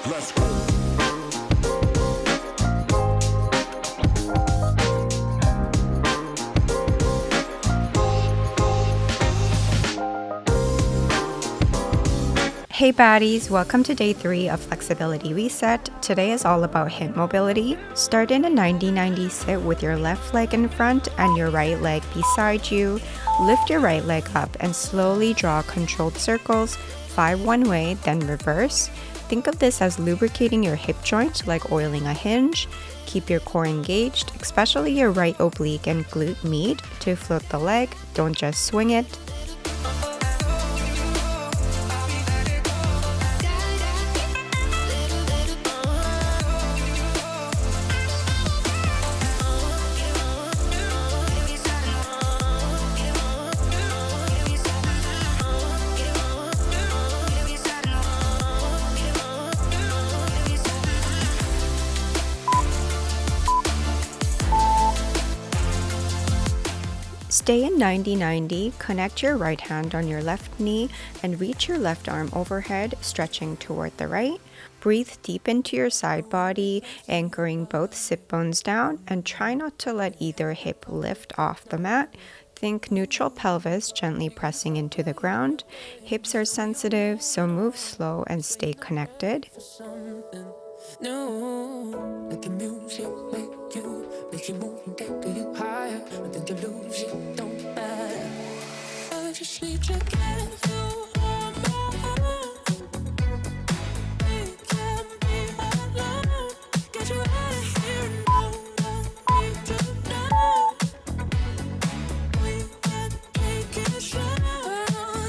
Let's go. Hey baddies, welcome to day 3 of Flexibility Reset. Today is all about hip mobility. Start in a 90-90 sit with your left leg in front and your right leg beside you. Lift your right leg up and slowly draw controlled circles, 5 one way, then reverse. Think of this as lubricating your hip joint like oiling a hinge. Keep your core engaged, especially your right oblique and glute med to float the leg. Don't just swing it. Stay in 90-90, connect your right hand on your left knee and reach your left arm overhead, stretching toward the right. Breathe deep into your side body, anchoring both sit bones down, and try not to let either hip lift off the mat. Think neutral pelvis gently pressing into the ground. Hips are sensitive, so move slow and stay connected. No, let the music make you move and take you higher. I think you lose it, don't matter. I just need to get you on my own. We can be alone. Get you out of here, no one need to know. We can take it slow,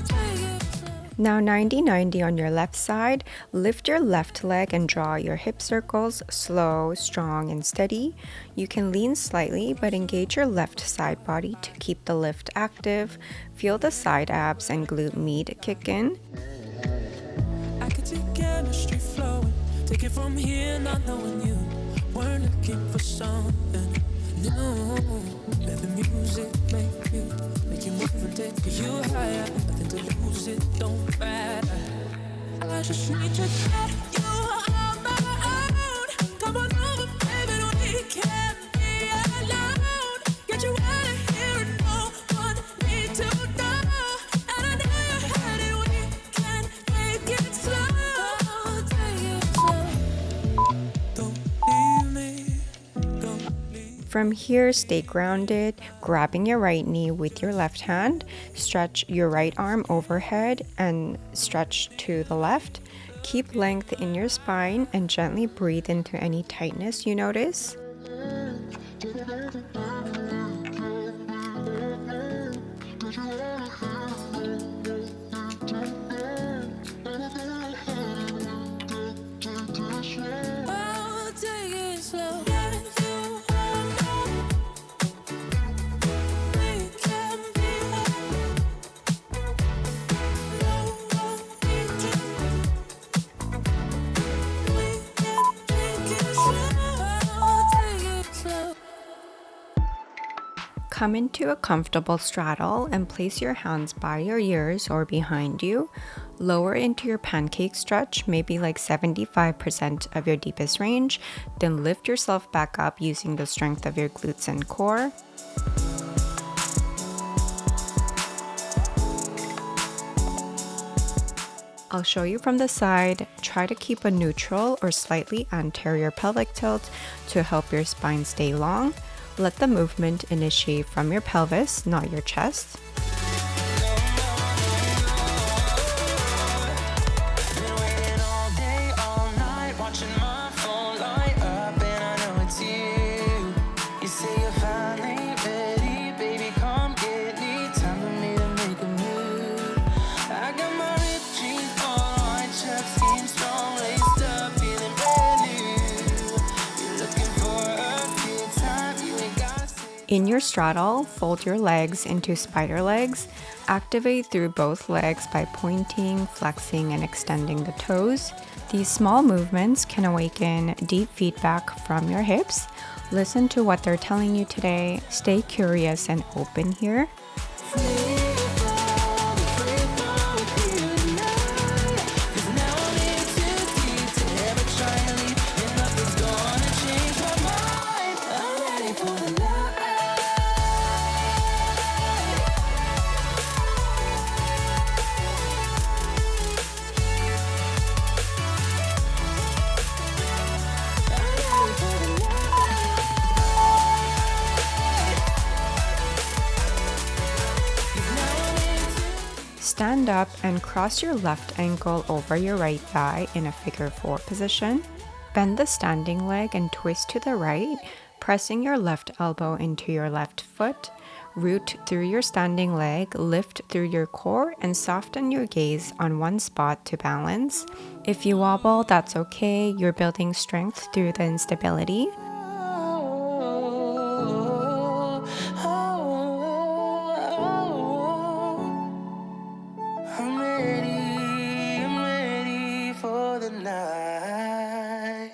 take it slow. Now 90-90 on your left side, lift your left leg and draw your hip circles, slow, strong, and steady. You can lean slightly, but engage your left side body to keep the lift active. Feel the side abs and glute med kick in. I could see chemistry flowing, take it from here, not knowing you weren't looking for something new. Let the music make you move and take you higher. Nothing to lose, it don't matter. I just need to get you on my own. Come on over, baby, we can't be alone. Get you out of here, no one need to know. And I know you heard it, we can take it slow, take it slow. Don't leave me, don't leave. From here, stay grounded, grabbing your right knee with your left hand. Stretch your right arm overhead and stretch to the left. Keep length in your spine and gently breathe into any tightness you notice. Oh, take it slow. We can be alone. No one need to. We can take it slow, take it slow. Come into a comfortable straddle and place your hands by your ears or behind you. Lower into your pancake stretch, maybe like 75% of your deepest range. Then lift yourself back up using the strength of your glutes and core. I'll show you from the side. Try to keep a neutral or slightly anterior pelvic tilt to help your spine stay long. Let the movement initiate from your pelvis, not your chest. Been waiting all day, all night, watching my phone light up, and I know it's you. You say you're finally ready, baby, come get me. Time for me to make a move. I got my ripped jeans on, white shirt, skin strong, laced up, feeling brand new. You're looking for a good time, you ain't gotta say. In your straddle, fold your legs into spider legs. Activate through both legs by pointing, flexing, and extending the toes. These small movements can awaken deep feedback from your hips. Listen to what they're telling you today. Stay curious and open here. Free fall with you tonight. 'Cause now I'm in too deep to ever Stand up and cross your left ankle over your right thigh in a figure 4 position. Bend the standing leg and twist to the right, pressing your left elbow into your left foot. Root through your standing leg, lift through your core, and soften your gaze on one spot to balance. If you wobble, that's okay. You're building strength through the instability. I'm ready for the night.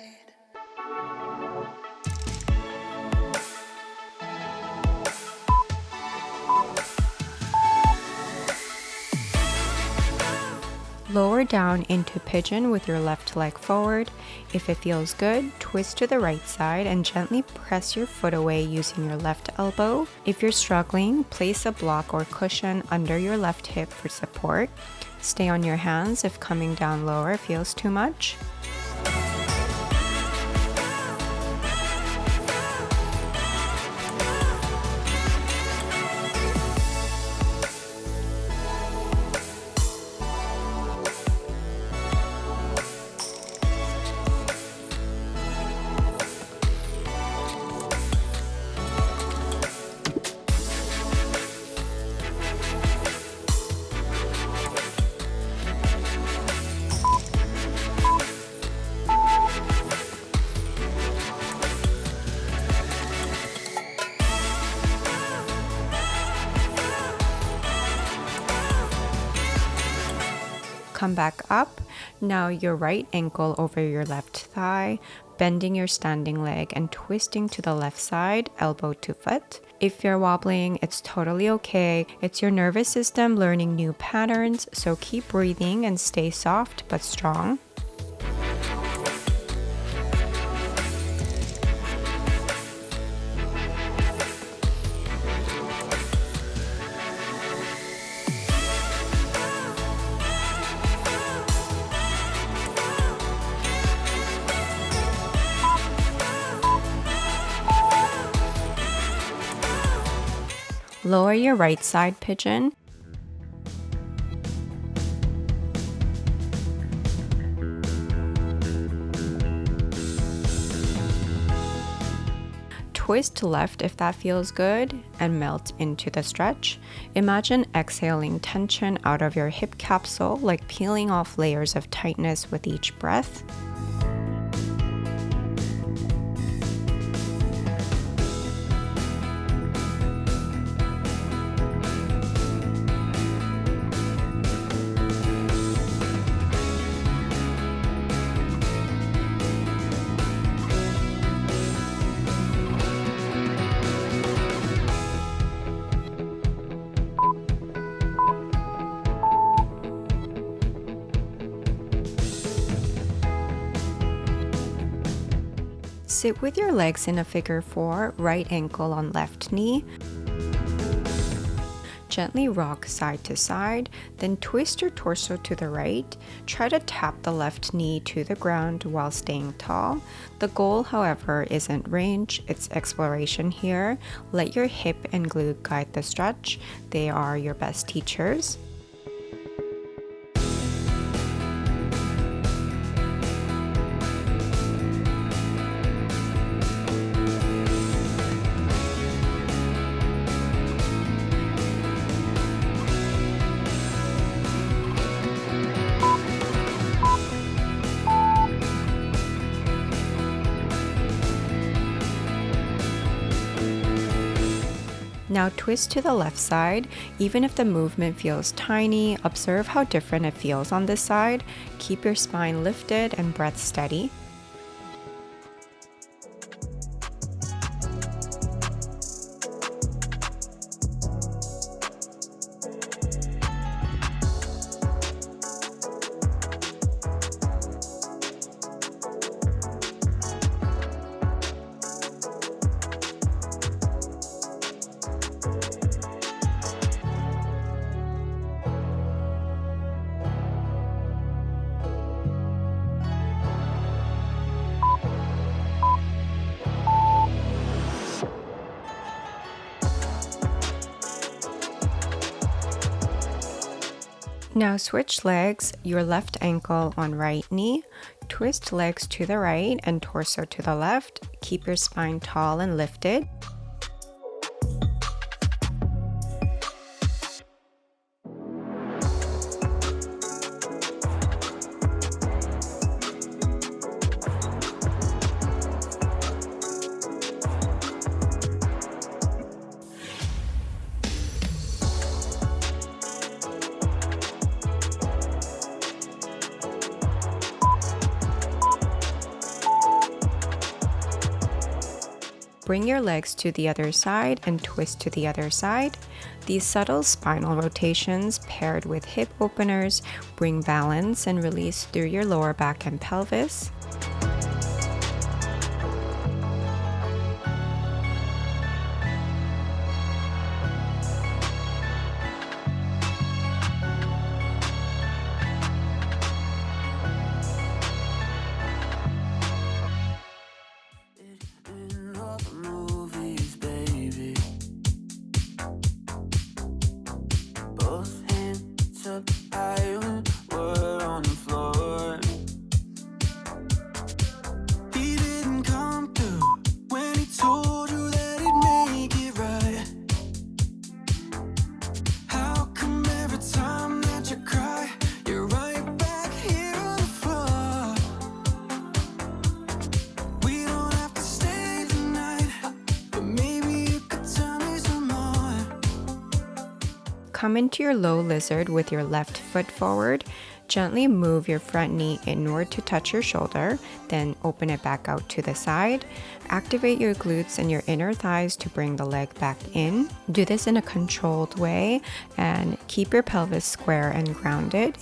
Lower down into pigeon with your left leg forward. If it feels good, twist to the right side and gently press your foot away using your left elbow. If you're struggling, place a block or cushion under your left hip for support. Stay on your hands if coming down lower feels too much. Come back up. Now your right ankle over your left thigh, bending your standing leg and twisting to the left side, elbow to foot. If you're wobbling, it's totally okay. It's your nervous system learning new patterns, so keep breathing and stay soft but strong. Lower your right side pigeon. Twist left if that feels good and melt into the stretch. Imagine exhaling tension out of your hip capsule, like peeling off layers of tightness with each breath. Sit with your legs in a figure 4, right ankle on left knee. Gently rock side to side, then twist your torso to the right. Try to tap the left knee to the ground while staying tall. The goal, however, isn't range, it's exploration here. Let your hip and glute guide the stretch. They are your best teachers. Now twist to the left side. Even if the movement feels tiny, observe how different it feels on this side. Keep your spine lifted and breath steady. Now switch legs, your left ankle on right knee, twist legs to the right and torso to the left. Keep your spine tall and lifted. Bring your legs to the other side and twist to the other side. These subtle spinal rotations paired with hip openers bring balance and release through your lower back and pelvis. Come into your low lizard with your left foot forward. Gently move your front knee inward to touch your shoulder, then open it back out to the side. Activate your glutes and your inner thighs to bring the leg back in. Do this in a controlled way and keep your pelvis square and grounded.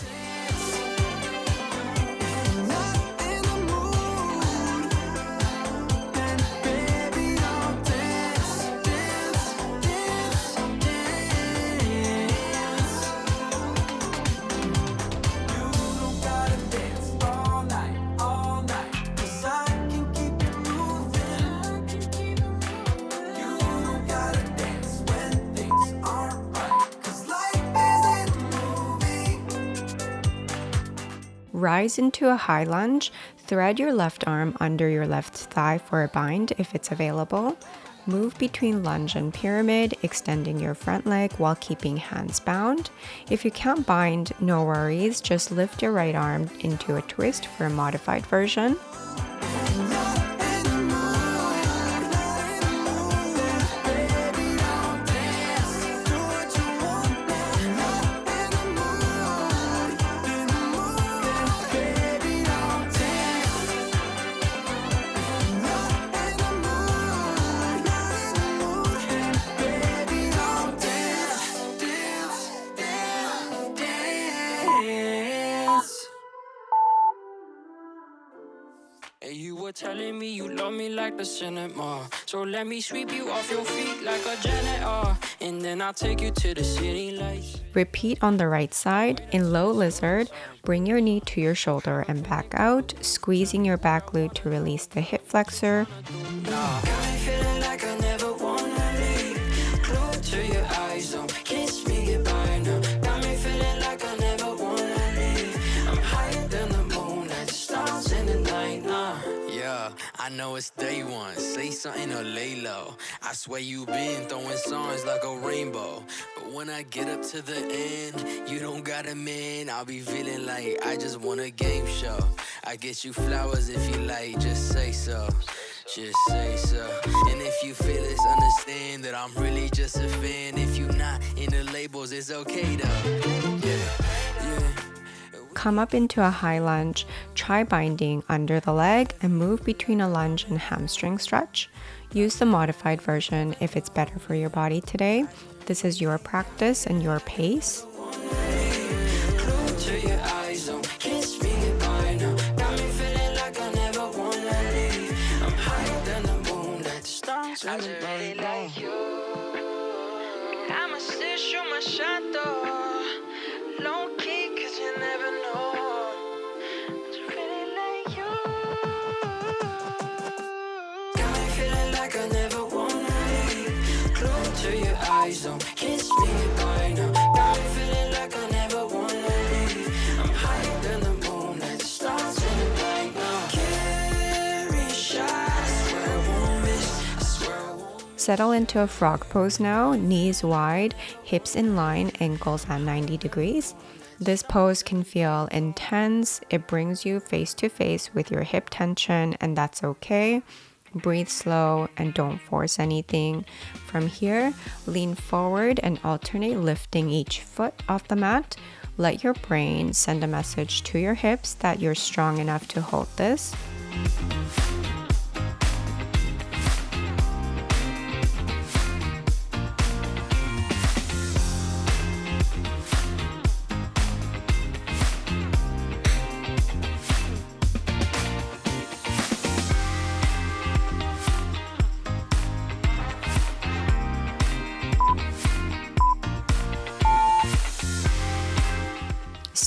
Rise into a high lunge. Thread your left arm under your left thigh for a bind if it's available. Move between lunge and pyramid, extending your front leg while keeping hands bound. If you can't bind, no worries, just lift your right arm into a twist for a modified version. You were telling me you love me like the cinema, so let me sweep you off your feet like a janitor, and then I'll take you to the city lights. Repeat on the right side. In low lizard, bring your knee to your shoulder and back out, squeezing your back glute to release the hip flexor. Got me feeling like I never wanna leave. Glued to your eyes, don't kiss me goodbye now. Got me feeling like I never wanna leave. I'm higher than the moon, like the stars in the night now. Yeah, I know it's day one. Say something or lay low. I swear you been throwing songs like a rainbow. But when I get up to the end, you don't got a man. I'll be feeling like I just want a game show. I get you flowers if you like, just say so. Just say so. And if you feel this, understand that I'm really just a fan. If you not in the labels, it's okay though. Yeah. Come up into a high lunge, try binding under the leg and move between a lunge and hamstring stretch. Use the modified version if it's better for your body today. This is your practice and your pace. I just really like you. I'ma still shoot my shot though. Low key, cause you never know. I just really like you. Got me feeling like I never wanna leave. Glued to your eyes, don't kiss me goodbye now. Got me feeling like I never wanna leave. Settle into a frog pose now, knees wide, hips in line, ankles at 90 degrees. This pose can feel intense. It brings you face to face with your hip tension, and that's okay. Breathe slow and don't force anything. From here, lean forward and alternate lifting each foot off the mat. Let your brain send a message to your hips that you're strong enough to hold this.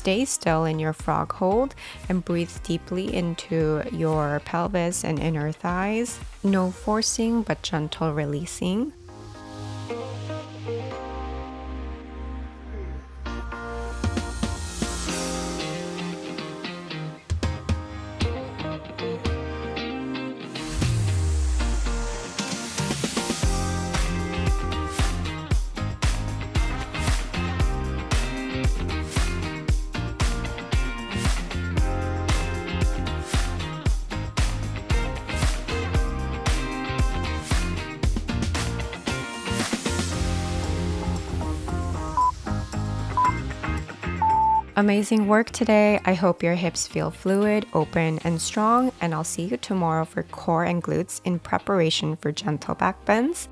Stay still in your frog hold and breathe deeply into your pelvis and inner thighs. No forcing, but gentle releasing. Amazing work today. I hope your hips feel fluid, open, and strong, and I'll see you tomorrow for core and glutes in preparation for gentle back bends.